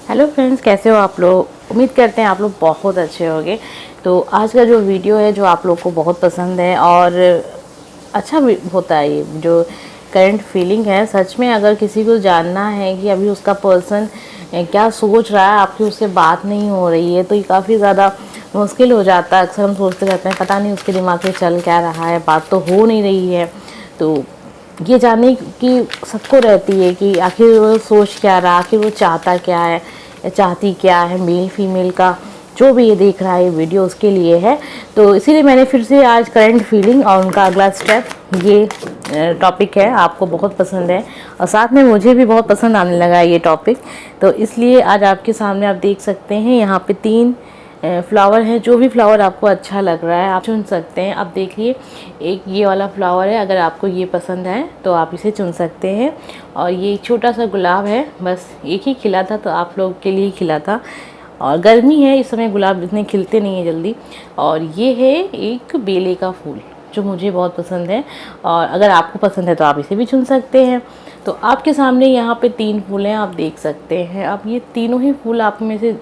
Hello friends, कैसे हो आप लोग। उम्मीद करते हैं आप लोग बहुत अच्छे होंगे। तो आज का जो वीडियो है जो आप लोग को बहुत पसंद है और अच्छा भी होता है, ये जो करंट फीलिंग है, सच में अगर किसी को जानना है कि अभी उसका पर्सन क्या सोच रहा है, आपकी उससे बात नहीं हो रही है, तो ये काफ़ी ज़्यादा मुश्किल हो जाता है। अक्सर हम सोचते रहते हैं पता नहीं उसके दिमाग में चल क्या रहा है, बात तो हो नहीं रही है। तो ये जानने की सबको रहती है कि आखिर वो सोच क्या रहा, आखिर वो चाहता क्या है या चाहती क्या है। मेल फीमेल का जो भी ये देख रहा है ये वीडियो उसके लिए है। तो इसीलिए मैंने फिर से आज करंट फीलिंग और उनका अगला स्टेप ये टॉपिक है, आपको बहुत पसंद है और साथ में मुझे भी बहुत पसंद आने लगा है ये टॉपिक। तो इसलिए आज आपके सामने आप देख सकते हैं यहाँ पे 3 फ्लावर है। जो भी फ्लावर आपको अच्छा लग रहा है आप चुन सकते हैं। अब देखिए, एक ये वाला फ्लावर है, अगर आपको ये पसंद है तो आप इसे चुन सकते हैं। और ये छोटा सा गुलाब है, बस एक ही खिला था तो आप लोग के लिए ही खिला था। और गर्मी है, इस समय गुलाब इतने खिलते नहीं हैं जल्दी। और ये है एक बेले का फूल जो मुझे बहुत पसंद है, और अगर आपको पसंद है तो आप इसे भी चुन सकते हैं। तो आपके सामने यहाँ पे 3 फूल हैं, आप देख सकते हैं। अब ये तीनों ही फूल आप में से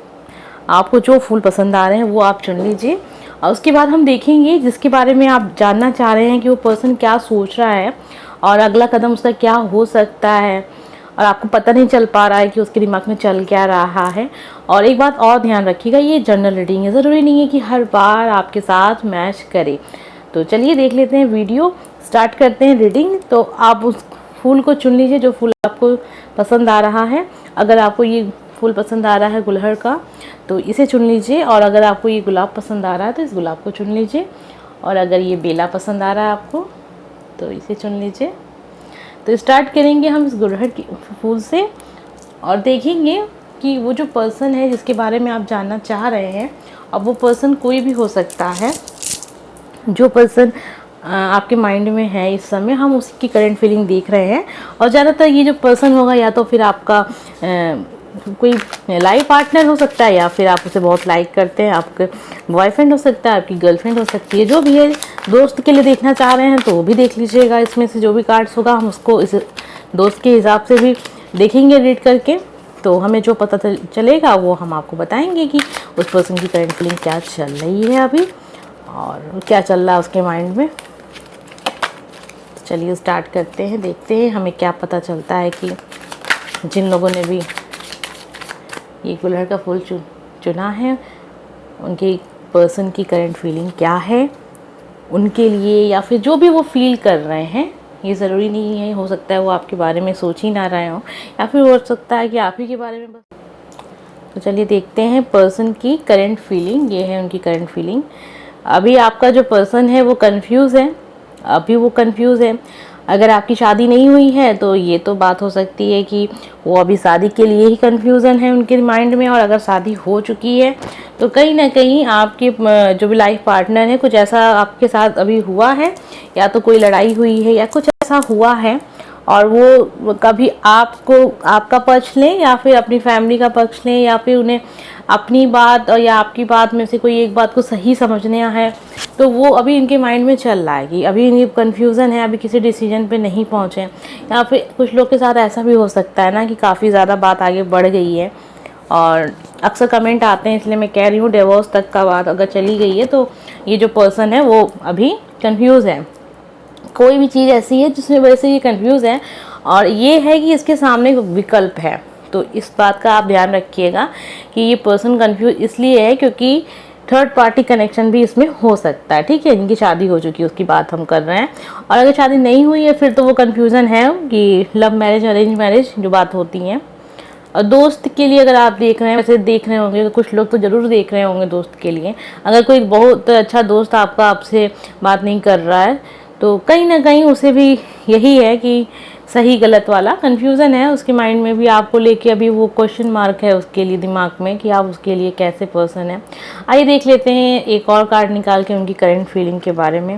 आपको जो फूल पसंद आ रहे हैं वो आप चुन लीजिए। और उसके बाद हम देखेंगे जिसके बारे में आप जानना चाह रहे हैं कि वो पर्सन क्या सोच रहा है और अगला कदम उसका क्या हो सकता है, और आपको पता नहीं चल पा रहा है कि उसके दिमाग में चल क्या रहा है। और एक बात और ध्यान रखिएगा, ये जनरल रीडिंग है, ज़रूरी नहीं है कि हर बार आपके साथ मैच करे। तो चलिए देख लेते हैं वीडियो, स्टार्ट करते हैं रीडिंग। तो आप उस फूल को चुन लीजिए जो फूल आपको पसंद आ रहा है। अगर आपको ये फूल पसंद आ रहा है गुलहड़ का तो इसे चुन लीजिए, और अगर आपको ये गुलाब पसंद आ रहा है तो इस गुलाब को चुन लीजिए, और अगर ये बेला पसंद आ रहा है आपको तो इसे चुन लीजिए। तो स्टार्ट करेंगे हम इस गुलहड़ के फूल से और देखेंगे कि वो जो पर्सन है जिसके बारे में आप जानना चाह रहे हैं, अब वो पर्सन कोई भी हो सकता है। जो पर्सन आपके माइंड में है इस समय, हम उसकी करंट फीलिंग देख रहे हैं। और ज़्यादातर ये जो पर्सन होगा या तो फिर आपका कोई लाइफ पार्टनर हो सकता है, या फिर आप उसे बहुत लाइक करते हैं, आपके बॉयफ्रेंड हो सकता है, आपकी गर्लफ्रेंड हो सकती है, जो भी है। दोस्त के लिए देखना चाह रहे हैं तो वो भी देख लीजिएगा, इसमें से जो भी कार्ड्स होगा हम उसको इस दोस्त के हिसाब से भी देखेंगे रीड करके। तो हमें जो पता चलेगा वो हम आपको बताएंगे कि उस पर्सन की करंट फीलिंग क्या चल रही है अभी और क्या चल रहा है उसके माइंड में। तो चलिए स्टार्ट करते हैं, देखते हैं हमें क्या पता चलता है कि जिन लोगों ने भी ये गुलहड़ का फूल चुना है उनके पर्सन की करंट फीलिंग क्या है उनके लिए, या फिर जो भी वो फील कर रहे हैं। ये ज़रूरी नहीं है, हो सकता है वो आपके बारे में सोच ही ना रहे हो, या फिर हो सकता है कि आप ही के बारे में बस। तो चलिए देखते हैं पर्सन की करंट फीलिंग। ये है उनकी करंट फीलिंग। अभी आपका जो पर्सन है वो कंफ्यूज है, अभी वो कंफ्यूज है। अगर आपकी शादी नहीं हुई है तो ये तो बात हो सकती है कि वो अभी शादी के लिए ही कंफ्यूजन है उनके माइंड में। और अगर शादी हो चुकी है तो कहीं ना कहीं आपके जो भी लाइफ पार्टनर है, कुछ ऐसा आपके साथ अभी हुआ है, या तो कोई लड़ाई हुई है या कुछ ऐसा हुआ है, और वो कभी आपको आपका पक्ष लें या फिर अपनी फैमिली का पक्ष लें, या फिर उन्हें अपनी बात और या आपकी बात में से कोई एक बात को सही समझने है, तो वो अभी इनके माइंड में चल रहा है कि अभी इनकी कन्फ्यूज़न है, अभी किसी डिसीजन पे नहीं पहुँचे। या फिर कुछ लोग के साथ ऐसा भी हो सकता है ना कि काफ़ी ज़्यादा बात आगे बढ़ गई है, और अक्सर कमेंट आते हैं, इसलिए मैं कह रही हूँ डिवोर्स तक का बात अगर चली गई है तो ये जो पर्सन है वो अभी कन्फ्यूज़ है। कोई भी चीज़ ऐसी है जिसमें वजह से ये कंफ्यूज है, और ये है कि इसके सामने विकल्प है। तो इस बात का आप ध्यान रखिएगा कि ये पर्सन कंफ्यूज इसलिए है क्योंकि थर्ड पार्टी कनेक्शन भी इसमें हो सकता है। ठीक है, जिनकी शादी हो चुकी है उसकी बात हम कर रहे हैं, और अगर शादी नहीं हुई है फिर तो वो कन्फ्यूज़न है कि लव मैरिज अरेंज मैरिज जो बात होती हैं। और दोस्त के लिए अगर आप देख रहे हैं, वैसे देख रहे होंगे तो कुछ लोग तो ज़रूर देख रहे होंगे दोस्त के लिए। अगर कोई बहुत अच्छा दोस्त आपका आपसे बात नहीं कर रहा है तो कहीं ना कहीं उसे भी यही है कि सही गलत वाला कन्फ्यूज़न है उसके माइंड में भी, आपको लेके अभी वो क्वेश्चन मार्क है उसके लिए दिमाग में कि आप उसके लिए कैसे पर्सन है। आइए देख लेते हैं एक और कार्ड निकाल के उनकी करंट फीलिंग के बारे में।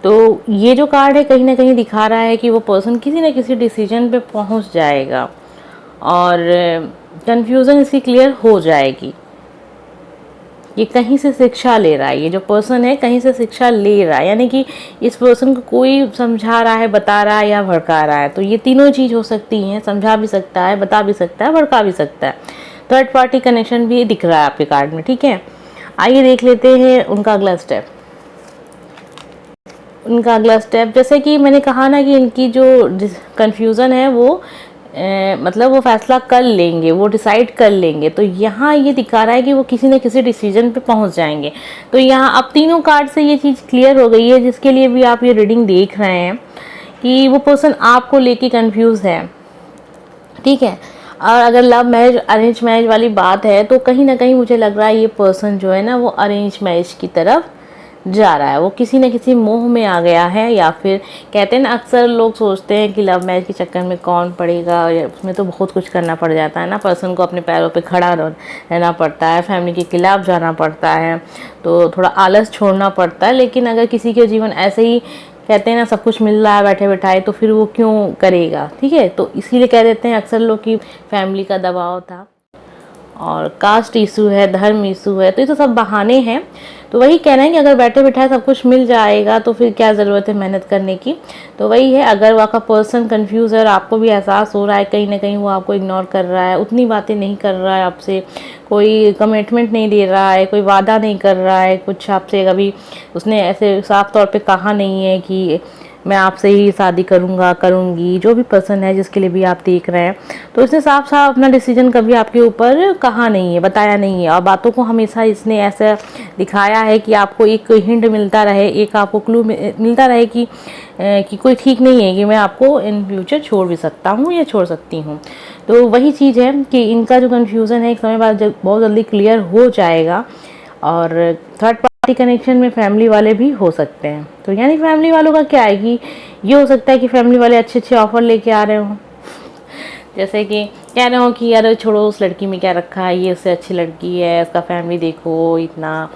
तो ये जो कार्ड है कहीं ना कहीं दिखा रहा है कि वो पर्सन किसी न किसी डिसीजन पे पहुंच जाएगा और कन्फ्यूज़न इसकी क्लियर हो जाएगी। ये कहीं से शिक्षा ले रहा है, ये जो पर्सन है कहीं से शिक्षा ले रहा है, यानी कि इस पर्सन को कोई समझा रहा है, बता रहा है या भड़का रहा है। तो ये तीनों चीज़ हो सकती हैं, समझा भी सकता है, बता भी सकता है, भड़का भी सकता है। थर्ड पार्टी कनेक्शन भी दिख रहा है आपके कार्ड में, ठीक है। आइए देख लेते हैं उनका अगला स्टेप। उनका अगला स्टेप, जैसे कि मैंने कहा ना कि इनकी जो कन्फ्यूज़न है वो मतलब वो फैसला कर लेंगे, वो डिसाइड कर लेंगे। तो यहाँ ये दिखा रहा है कि वो किसी न किसी डिसीजन पे पहुँच जाएंगे। तो यहाँ अब तीनों कार्ड से ये चीज़ क्लियर हो गई है, जिसके लिए भी आप ये रीडिंग देख रहे हैं कि वो पर्सन आपको लेके कंफ्यूज है, ठीक है। और अगर लव मैरिज अरेंज मैरिज वाली बात है तो कहीं ना कहीं मुझे लग रहा है ये पर्सन जो है ना वो अरेंज मैरिज की तरफ जा रहा है। वो किसी न किसी मोह में आ गया है, या फिर कहते हैं ना अक्सर लोग सोचते हैं कि लव मैरिज के चक्कर में कौन पड़ेगा, उसमें तो बहुत कुछ करना पड़ जाता है ना, पर्सन को अपने पैरों पे खड़ा रहना पड़ता है, फैमिली के खिलाफ जाना पड़ता है, तो थोड़ा आलस छोड़ना पड़ता है। लेकिन अगर किसी के जीवन ऐसे ही कहते हैं ना सब कुछ मिल रहा है बैठे बैठाए, तो फिर वो क्यों करेगा, ठीक है। तो इसीलिए कह देते हैं अक्सर लोग कि फैमिली का दबाव था, और कास्ट इशू है, धर्म इशू है, तो ये तो सब बहाने हैं। तो वही कहना है कि अगर बैठे बैठाए सब कुछ मिल जाएगा तो फिर क्या ज़रूरत है मेहनत करने की। तो वही है, अगर वो आपका पर्सन कंफ्यूज है और आपको भी एहसास हो रहा है कहीं ना कहीं वो आपको इग्नोर कर रहा है, उतनी बातें नहीं कर रहा है आपसे, कोई कमिटमेंट नहीं दे रहा है, कोई वादा नहीं कर रहा है कुछ आपसे, कभी उसने ऐसे साफ तौर पे कहा नहीं है कि मैं आपसे ही शादी करूँगा करूँगी, जो भी पर्सन है जिसके लिए भी आप देख रहे हैं, तो इसने साफ साफ अपना डिसीजन कभी आपके ऊपर कहा नहीं है, बताया नहीं है। और बातों को हमेशा इसने ऐसा दिखाया है कि आपको एक हिंट मिलता रहे, एक आपको क्लू मिलता रहे कि कोई ठीक नहीं है, कि मैं आपको इन फ्यूचर छोड़ भी सकता हूँ या छोड़ सकती हूँ। तो वही चीज़ है कि इनका जो कन्फ्यूज़न है एक समय बाद बहुत जल्दी क्लियर हो जाएगा। और थर्ड पार्टी कनेक्शन में फैमिली वाले भी हो सकते हैं। तो यानी फैमिली वालों का क्या है कि ये हो सकता है कि फैमिली वाले अच्छे अच्छे ऑफर लेके आ रहे हों, जैसे कि कह रहे हो कि यार छोड़ो उस लड़की में क्या रखा है, ये उससे अच्छी लड़की है, उसका फैमिली देखो इतना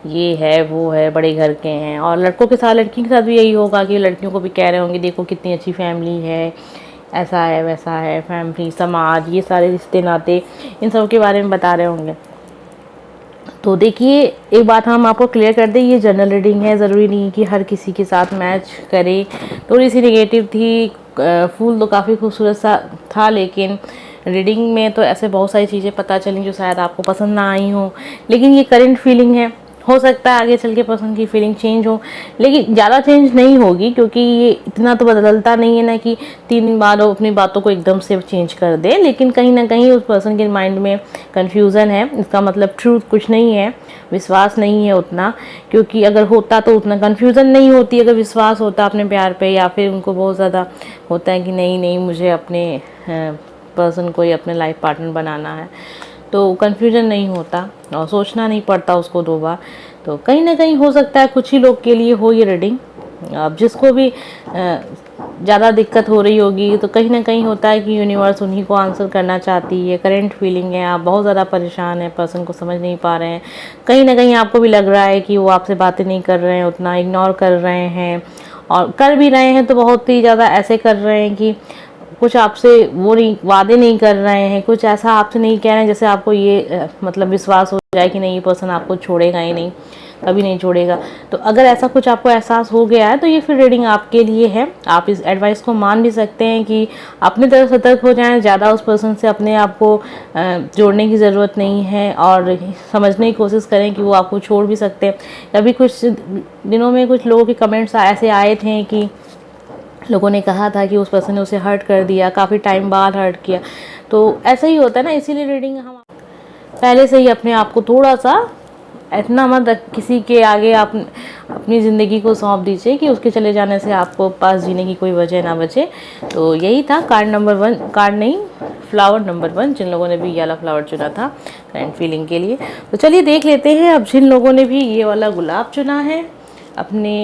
ये है वो है, बड़े घर के हैं। और लड़कों के साथ लड़की के साथ भी यही होगा कि लड़कियों को भी कह रहे होंगे देखो कितनी अच्छी फैमिली है, ऐसा है वैसा है, फैमिली समाज ये सारे रिश्ते नाते इन सब के बारे में बता रहे होंगे। तो देखिए एक बात हम आपको क्लियर कर दें, ये जनरल रीडिंग है, ज़रूरी नहीं कि हर किसी के साथ मैच करे। थोड़ी सी नेगेटिव थी, फूल तो काफ़ी खूबसूरत सा था, लेकिन रीडिंग में तो ऐसे बहुत सारी चीज़ें पता चली जो शायद आपको पसंद ना आई हो। लेकिन ये करंट फीलिंग है, हो सकता है आगे चल के पर्सन की फीलिंग चेंज हो, लेकिन ज़्यादा चेंज नहीं होगी, क्योंकि ये इतना तो बदलता नहीं है ना कि 3 बार वो अपनी बातों को एकदम से चेंज कर दे। लेकिन कहीं ना कहीं उस पर्सन के माइंड में कन्फ्यूज़न है, इसका मतलब ट्रूथ कुछ नहीं है, विश्वास नहीं है उतना, क्योंकि अगर होता तो उतना कन्फ्यूज़न नहीं होती। अगर विश्वास होता अपने प्यार पे, या फिर उनको बहुत ज़्यादा होता है कि नहीं नहीं मुझे अपने पर्सन को ही अपने लाइफ पार्टनर बनाना है, तो कन्फ्यूजन नहीं होता और सोचना नहीं पड़ता उसको 2 बार। तो कहीं ना कहीं हो सकता है कुछ ही लोग के लिए हो ये रीडिंग। अब जिसको भी ज़्यादा दिक्कत हो रही होगी तो कहीं ना कहीं होता है कि यूनिवर्स उन्हीं को आंसर करना चाहती है। करंट फीलिंग है, आप बहुत ज़्यादा परेशान हैं, पर्सन को समझ नहीं पा रहे हैं, कहीं ना कहीं आपको भी लग रहा है कि वो आपसे बातें नहीं कर रहे हैं, उतना इग्नोर कर रहे हैं, और कर भी रहे हैं तो बहुत ही ज़्यादा ऐसे कर रहे हैं कि कुछ आपसे वो नहीं वादे नहीं कर रहे हैं, कुछ ऐसा आपसे नहीं कह रहे हैं जैसे आपको ये मतलब विश्वास हो जाए कि नहीं ये पर्सन आपको छोड़ेगा ही नहीं, कभी नहीं छोड़ेगा। तो अगर ऐसा कुछ आपको एहसास हो गया है तो ये फिर रीडिंग आपके लिए है। आप इस एडवाइस को मान भी सकते हैं कि अपनी तरफ सतर्क हो जाएं, ज़्यादा उस पर्सन से अपने आप को जोड़ने की ज़रूरत नहीं है, और समझने की कोशिश करें कि वो आपको छोड़ भी सकते हैं। कभी कुछ दिनों में कुछ लोगों के कमेंट्स ऐसे आए थे कि लोगों ने कहा था कि उस पर्सन ने उसे हर्ट कर दिया, काफ़ी टाइम बाद हर्ट किया। तो ऐसा ही होता है ना, इसीलिए रीडिंग हम पहले से ही अपने आप को थोड़ा सा इतना मत किसी के आगे आप अपनी ज़िंदगी को सौंप दीजिए कि उसके चले जाने से आपको पास जीने की कोई वजह ना बचे। तो यही था कार्ड नंबर 1, कार्ड नहीं फ्लावर नंबर 1, जिन लोगों ने भी ये वाला फ्लावर चुना था करंट फीलिंग के लिए। तो चलिए देख लेते हैं अब जिन लोगों ने भी ये वाला गुलाब चुना है अपने,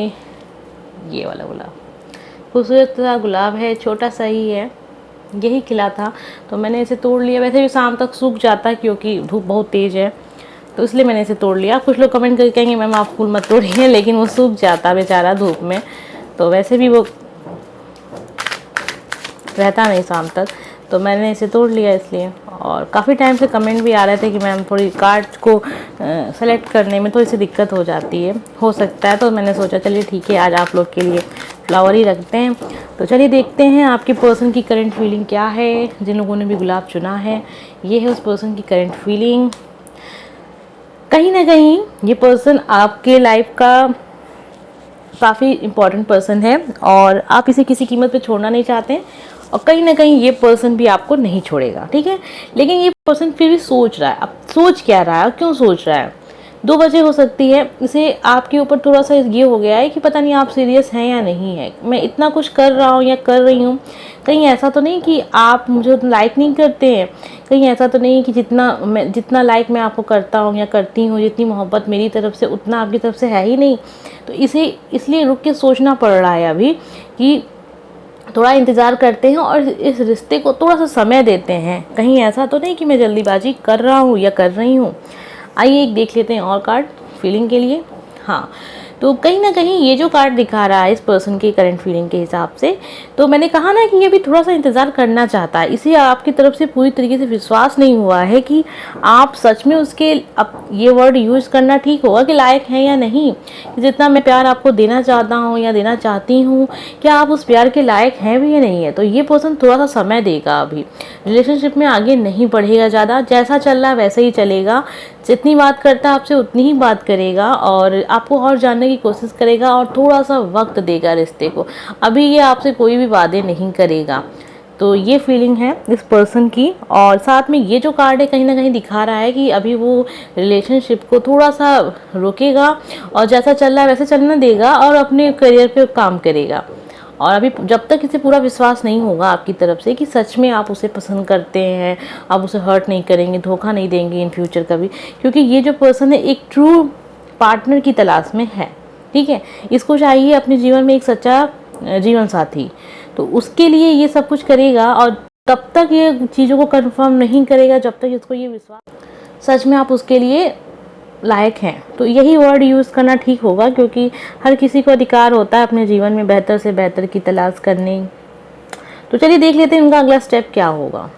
ये वाला गुलाब खूबसूरत सा गुलाब है, छोटा सा ही है, यही खिला था तो मैंने इसे तोड़ लिया। वैसे भी शाम तक सूख जाता है क्योंकि धूप बहुत तेज़ है, तो इसलिए मैंने इसे तोड़ लिया। कुछ लोग कमेंट करके कहेंगे मैम आप फूल मत तोड़िए, लेकिन वो सूख जाता बेचारा धूप में, तो वैसे भी वो रहता नहीं शाम तक, तो मैंने इसे तोड़ लिया इसलिए। और काफ़ी टाइम से कमेंट भी आ रहे थे कि मैम थोड़ी कार्ड्स को सेलेक्ट करने में थोड़ी सी दिक्कत हो जाती है, हो सकता है। तो मैंने सोचा चलिए ठीक है, आज आप लोग के लिए फ्लावर ही रखते हैं। तो चलिए देखते हैं आपके पर्सन की करंट फीलिंग क्या है। जिन लोगों ने भी गुलाब चुना है, ये है उस पर्सन की करंट फीलिंग। कहीं ना कहीं ये पर्सन आपके लाइफ का काफ़ी इम्पॉर्टेंट पर्सन है और आप इसे किसी कीमत पे छोड़ना नहीं चाहते हैं, और कहीं ना कहीं ये पर्सन भी आपको नहीं छोड़ेगा, ठीक है। लेकिन ये पर्सन फिर भी सोच रहा है। अब सोच क्या रहा है और क्यों सोच रहा है, दो वजह हो सकती है। इसे आपके ऊपर थोड़ा सा ये हो गया है कि पता नहीं आप सीरियस हैं या नहीं है। मैं इतना कुछ कर रहा हूँ या कर रही हूँ, कहीं ऐसा तो नहीं कि आप मुझे लाइक नहीं करते हैं, कहीं ऐसा तो नहीं कि जितना लाइक मैं आपको करता हूँ या करती हूँ, जितनी मोहब्बत मेरी तरफ से उतना आपकी तरफ से है ही नहीं। तो इसे इसलिए रुक के सोचना पड़ रहा है अभी कि थोड़ा इंतज़ार करते हैं और इस रिश्ते को थोड़ा सा समय देते हैं। कहीं ऐसा तो नहीं कि मैं जल्दीबाजी कर रहा हूँ या कर रही हूँ। आइए एक देख लेते हैं और कार्ड फीलिंग के लिए। हाँ, तो कहीं ना कहीं ये जो कार्ड दिखा रहा है इस पर्सन की करंट फीलिंग के हिसाब से, तो मैंने कहा ना कि ये भी थोड़ा सा इंतज़ार करना चाहता है। इसे आपकी तरफ से पूरी तरीके से विश्वास नहीं हुआ है कि आप सच में उसके, अब ये वर्ड यूज़ करना ठीक होगा कि लायक हैं या नहीं, कि जितना मैं प्यार आपको देना चाहता हूँ या देना चाहती हूँ, क्या आप उस प्यार के लायक हैं भी या नहीं है। तो ये पर्सन थोड़ा सा समय देगा, अभी रिलेशनशिप में आगे नहीं बढ़ेगा ज़्यादा, जैसा चल रहा है वैसे ही चलेगा। जितनी बात करता है आपसे उतनी ही बात करेगा और आपको और जानने की कोशिश करेगा और थोड़ा सा वक्त देगा रिश्ते को। अभी ये आपसे कोई भी वादे नहीं करेगा। तो ये फीलिंग है इस पर्सन की। और साथ में ये जो कार्ड है कहीं ना कहीं दिखा रहा है कि अभी वो रिलेशनशिप को थोड़ा सा रोकेगा और जैसा चल रहा है वैसे चलना देगा और अपने करियर पे काम करेगा। और अभी जब तक इसे पूरा विश्वास नहीं होगा आपकी तरफ से कि सच में आप उसे पसंद करते हैं, आप उसे हर्ट नहीं करेंगे, धोखा नहीं देंगे इन फ्यूचर कभी, क्योंकि ये जो पर्सन है एक ट्रू पार्टनर की तलाश में है, ठीक है। इसको चाहिए अपने जीवन में एक सच्चा जीवन साथी, तो उसके लिए ये सब कुछ करेगा। और तब तक ये चीज़ों को कंफर्म नहीं करेगा जब तक इसको ये विश्वास सच में आप उसके लिए लायक हैं। तो यही वर्ड यूज़ करना ठीक होगा, क्योंकि हर किसी को अधिकार होता है अपने जीवन में बेहतर से बेहतर की तलाश करने। तो चलिए देख लेते हैं उनका अगला स्टेप क्या होगा।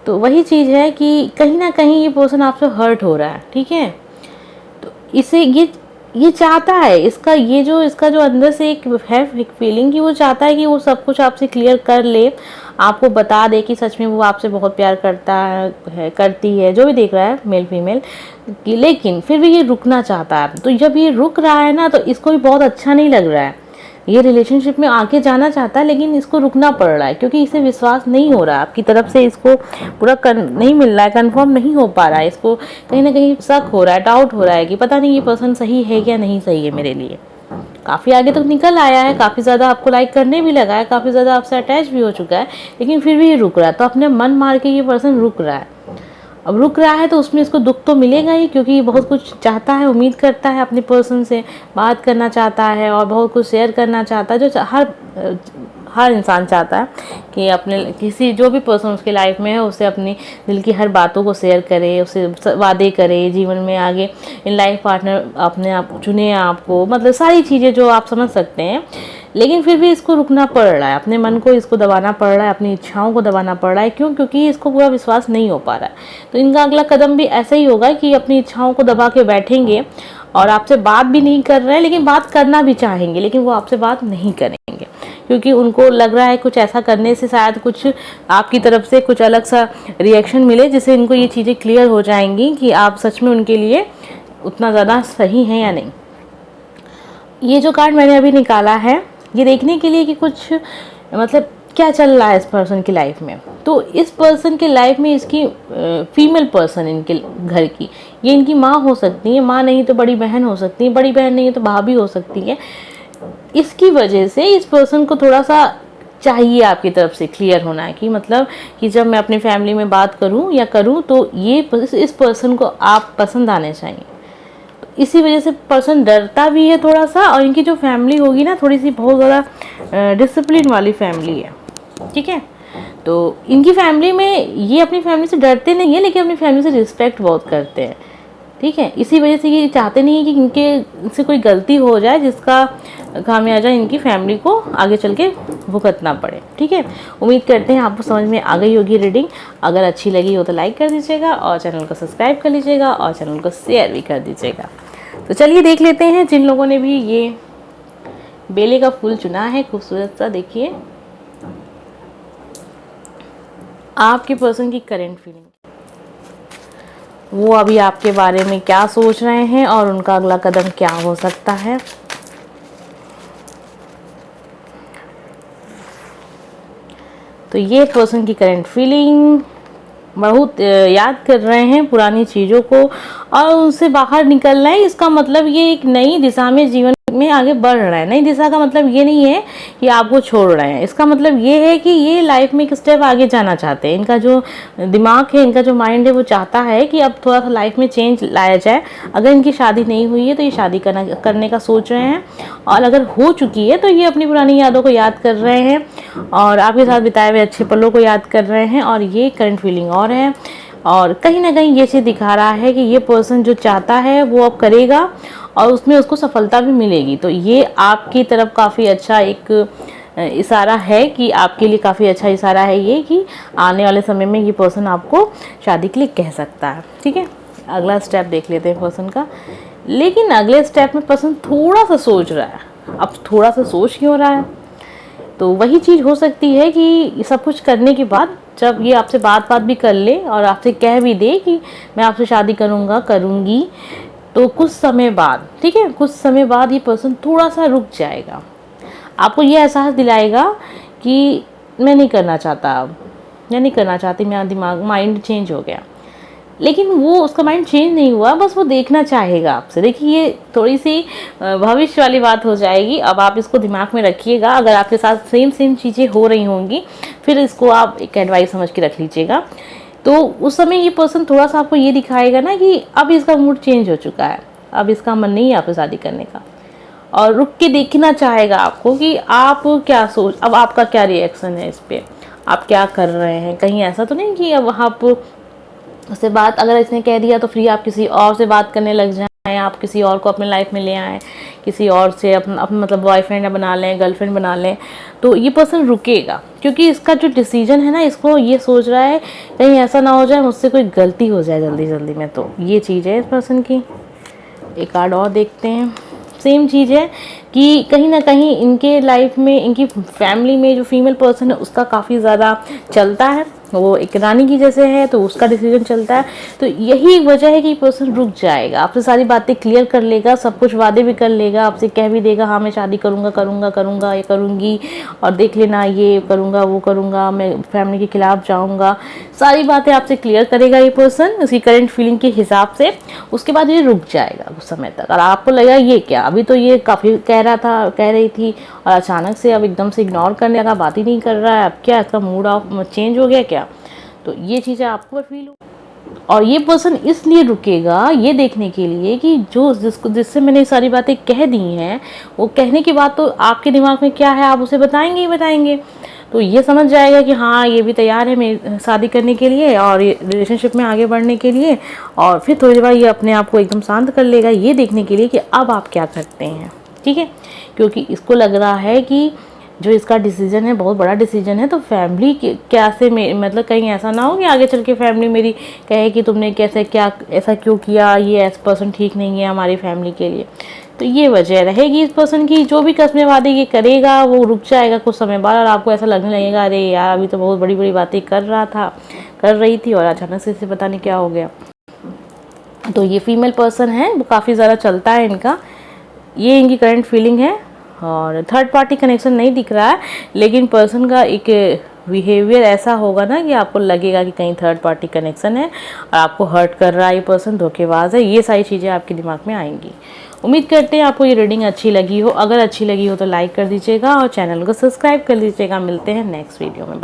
तो वही चीज़ है कि कहीं ना कहीं ये पर्सन आपसे हर्ट हो रहा है, ठीक है। तो इसे ये चाहता है, इसका जो अंदर से एक फीलिंग कि वो चाहता है कि वो सब कुछ आपसे क्लियर कर ले, आपको बता दे कि सच में वो आपसे बहुत प्यार करता है, करती है, जो भी देख रहा है मेल फीमेल कि, लेकिन फिर भी ये रुकना चाहता है। तो जब ये रुक रहा है ना, तो इसको भी बहुत अच्छा नहीं लग रहा है। ये रिलेशनशिप में आगे जाना चाहता है लेकिन इसको रुकना पड़ रहा है, क्योंकि इसे विश्वास नहीं हो रहा है आपकी तरफ से, इसको पूरा नहीं मिल रहा है, कंफर्म नहीं हो पा रहा है। इसको कहीं ना कहीं शक हो रहा है, डाउट हो रहा है कि पता नहीं ये पर्सन सही है या नहीं सही है मेरे लिए। काफ़ी आगे तक निकल आया है, काफ़ी ज़्यादा आपको लाइक करने भी लगा है, काफ़ी ज़्यादा आपसे अटैच भी हो चुका है, लेकिन फिर भी ये रुक रहा है। तो अपने मन मार के ये पर्सन रुक रहा है। अब रुक रहा है तो उसमें इसको दुख तो मिलेगा ही, क्योंकि ये बहुत कुछ चाहता है, उम्मीद करता है अपने पर्सन से, बात करना चाहता है और बहुत कुछ शेयर करना चाहता है, जो हर इंसान चाहता है कि अपने किसी जो भी पर्सन उसके लाइफ में है उससे अपनी दिल की हर बातों को शेयर करे, उससे वादे करे, जीवन में आगे इन लाइफ पार्टनर अपने आप चुने आपको, मतलब सारी चीज़ें जो आप समझ सकते हैं। लेकिन फिर भी इसको रुकना पड़ रहा है, अपने मन को इसको दबाना पड़ रहा है, अपनी इच्छाओं को दबाना पड़ रहा है। क्यों? क्योंकि इसको पूरा विश्वास नहीं हो पा रहा है। तो इनका अगला कदम भी ऐसा ही होगा कि अपनी इच्छाओं को दबा के बैठेंगे और आपसे बात भी नहीं कर रहे हैं, लेकिन बात करना भी चाहेंगे, लेकिन वो आपसे बात नहीं करेंगे, क्योंकि उनको लग रहा है कुछ ऐसा करने से शायद कुछ आपकी तरफ से कुछ अलग सा रिएक्शन मिले, जिससे इनको ये चीज़ें क्लियर हो जाएंगी कि आप सच में उनके लिए उतना ज़्यादा सही हैं या नहीं। ये जो कार्ड मैंने अभी निकाला है ये देखने के लिए कि कुछ मतलब क्या चल रहा है इस पर्सन की लाइफ में। तो इस पर्सन के लाइफ में इसकी फीमेल पर्सन, इनके घर की, ये इनकी माँ हो सकती है, माँ नहीं तो बड़ी बहन हो सकती है, बड़ी बहन नहीं है तो भाभी हो सकती है। इसकी वजह से इस पर्सन को थोड़ा सा चाहिए आपकी तरफ से क्लियर होना है कि मतलब कि जब मैं अपनी फैमिली में बात करूं या करूं तो ये इस पर्सन को आप पसंद आने चाहिए। तो इसी वजह से पर्सन डरता भी है थोड़ा सा। और इनकी जो फैमिली होगी ना, थोड़ी सी बहुत ज़्यादा डिसिप्लिन वाली फैमिली है, ठीक है। तो इनकी फैमिली में ये अपनी फैमिली से डरते नहीं है, लेकिन अपनी फैमिली से रिस्पेक्ट बहुत करते हैं, ठीक है। इसी वजह से ये चाहते नहीं है कि इनके से कोई गलती हो जाए जिसका खामियाजा इनकी फैमिली को आगे चल के भुगतना पड़े। ठीक है, उम्मीद करते हैं आपको समझ में आ गई होगी रीडिंग। अगर अच्छी लगी हो तो लाइक कर दीजिएगा और चैनल को सब्सक्राइब कर लीजिएगा और चैनल को शेयर भी कर दीजिएगा। तो चलिए देख लेते हैं जिन लोगों ने भी ये बेले का फूल चुना है, खूबसूरत सा। देखिए आपके पर्सन की करंट फीलिंग, वो अभी आपके बारे में क्या सोच रहे हैं और उनका अगला कदम क्या हो सकता है। तो ये पर्सन की करंट फीलिंग, बहुत याद कर रहे हैं पुरानी चीज़ों को और उनसे बाहर निकलना है। इसका मतलब ये एक नई दिशा में जीवन में आगे बढ़ रहा है। नई दिशा का मतलब ये नहीं है कि आपको छोड़ रहे हैं, इसका मतलब ये है कि ये लाइफ में एक स्टेप आगे जाना चाहते हैं। इनका जो दिमाग है, इनका जो माइंड है, वो चाहता है कि अब थोड़ा सा लाइफ में चेंज लाया जाए। अगर इनकी शादी नहीं हुई है तो ये शादी करने का सोच रहे हैं, और अगर हो चुकी है तो ये अपनी पुरानी यादों को याद कर रहे हैं और आपके साथ बिताए हुए अच्छे पलों को याद कर रहे हैं। और ये करंट फीलिंग और है, और कहीं ना कहीं ये चीज़ दिखा रहा है कि ये पर्सन जो चाहता है वो अब करेगा और उसमें उसको सफलता भी मिलेगी। तो ये आपकी तरफ काफ़ी अच्छा एक इशारा है कि आपके लिए काफ़ी अच्छा इशारा है ये कि आने वाले समय में ये पर्सन आपको शादी के लिए कह सकता है। ठीक है, अगला स्टेप देख लेते हैं पर्सन का। लेकिन अगले स्टेप में पर्सन थोड़ा सा सोच रहा है। अब थोड़ा सा सोच क्यों रहा है? तो वही चीज़ हो सकती है कि सब कुछ करने के बाद जब ये आपसे बात भी कर ले और आपसे कह भी दे कि मैं आपसे शादी करूँगा, करूँगी, तो कुछ समय बाद, ठीक है, कुछ समय बाद ये पर्सन थोड़ा सा रुक जाएगा। आपको ये एहसास दिलाएगा कि मैं नहीं करना चाहता, अब मैं नहीं करना चाहती, मेरा दिमाग माइंड चेंज हो गया। लेकिन वो उसका माइंड चेंज नहीं हुआ, बस वो देखना चाहेगा आपसे। देखिए ये थोड़ी सी भविष्य वाली बात हो जाएगी। अब आप इसको दिमाग में रखिएगा। अगर आपके साथ सेम चीज़ें हो रही होंगी फिर इसको आप एक एडवाइस समझ के रख लीजिएगा। तो उस समय ये पर्सन थोड़ा सा आपको ये दिखाएगा ना कि अब इसका मूड चेंज हो चुका है, अब इसका मन नहीं है आपसे शादी करने का, और रुक के देखना चाहेगा आपको कि आप क्या सोच, अब आपका क्या रिएक्शन है इस पर, आप क्या कर रहे हैं। कहीं ऐसा तो नहीं कि अब आप उससे बात, अगर इसने कह दिया तो फिर आप किसी और से बात करने लग जाएं, आप किसी और को अपने लाइफ में ले आएँ, किसी और से अपना मतलब बॉयफ्रेंड बना लें, गर्लफ्रेंड बना लें। तो ये पर्सन रुकेगा क्योंकि इसका जो डिसीजन है ना, इसको ये सोच रहा है कहीं ऐसा ना हो जाए मुझसे कोई गलती हो जाए जल्दी में। तो ये चीज़ है इस पर्सन की। एक कार्ड और देखते हैं। सेम चीज़ है कि कहीं ना कहीं इनके लाइफ में, इनकी फैमिली में जो फीमेल पर्सन है उसका काफ़ी ज़्यादा चलता है, वो एक रानी की जैसे है, तो उसका डिसीजन चलता है। तो यही वजह है कि पर्सन रुक जाएगा, आपसे सारी बातें क्लियर कर लेगा, सब कुछ वादे भी कर लेगा, आपसे कह भी देगा हाँ मैं शादी करूँगा ये करूँगी, और देख लेना ये करूँगा वो करूँगा, मैं फैमिली के खिलाफ जाऊँगा, सारी बातें आपसे क्लियर करेगा ये पर्सन उसकी करंट फीलिंग के हिसाब से। उसके बाद ये रुक जाएगा कुछ समय तक, और आपको लगेगा ये क्या, अभी तो ये काफ़ी कह रही थी और अचानक से अब एकदम से इग्नोर करने लगा, बात ही नहीं कर रहा है, अब क्या इसका मूड ऑफ चेंज हो गया क्या? तो ये चीज़ें आपको फील हो। और ये पर्सन इसलिए रुकेगा ये देखने के लिए कि जिससे मैंने सारी बातें कह दी हैं, वो कहने के बाद तो आपके दिमाग में क्या है आप उसे बताएंगे ही बताएंगे। तो ये समझ जाएगा कि हाँ ये भी तैयार है मेरी शादी करने के लिए और ये रिलेशनशिप में आगे बढ़ने के लिए, और फिर थोड़ी देर बाद ये अपने आप को एकदम शांत कर लेगा ये देखने के लिए कि अब आप क्या करते हैं। ठीक है, क्योंकि इसको लग रहा है कि जो इसका डिसीजन है बहुत बड़ा डिसीजन है, तो फैमिली कैसे मतलब कहीं ऐसा ना हो कि आगे चल के फैमिली मेरी कहे कि तुमने कैसे क्या ऐसा क्यों किया, ये ऐसा पर्सन ठीक नहीं है हमारी फैमिली के लिए। तो ये वजह रहेगी इस पर्सन की। जो भी कस्में वादे ये करेगा वो रुक जाएगा कुछ समय बाद, और आपको ऐसा लगने लगेगा अरे यार अभी तो बहुत बड़ी बड़ी बातें कर रही थी और अचानक से इसे पता नहीं क्या हो गया। तो ये फीमेल पर्सन है, वो काफ़ी ज़्यादा चलता है इनका, ये इनकी करंट फीलिंग है। और थर्ड पार्टी कनेक्शन नहीं दिख रहा है, लेकिन पर्सन का एक बिहेवियर ऐसा होगा ना कि आपको लगेगा कि कहीं थर्ड पार्टी कनेक्शन है और आपको हर्ट कर रहा है, ये पर्सन धोखेबाज है। ये सारी चीज़ें आपके दिमाग में आएंगी। उम्मीद करते हैं आपको ये रीडिंग अच्छी लगी हो। अगर अच्छी लगी हो तो लाइक कर दीजिएगा और चैनल को सब्सक्राइब कर लीजिएगा। मिलते हैं नेक्स्ट वीडियो में।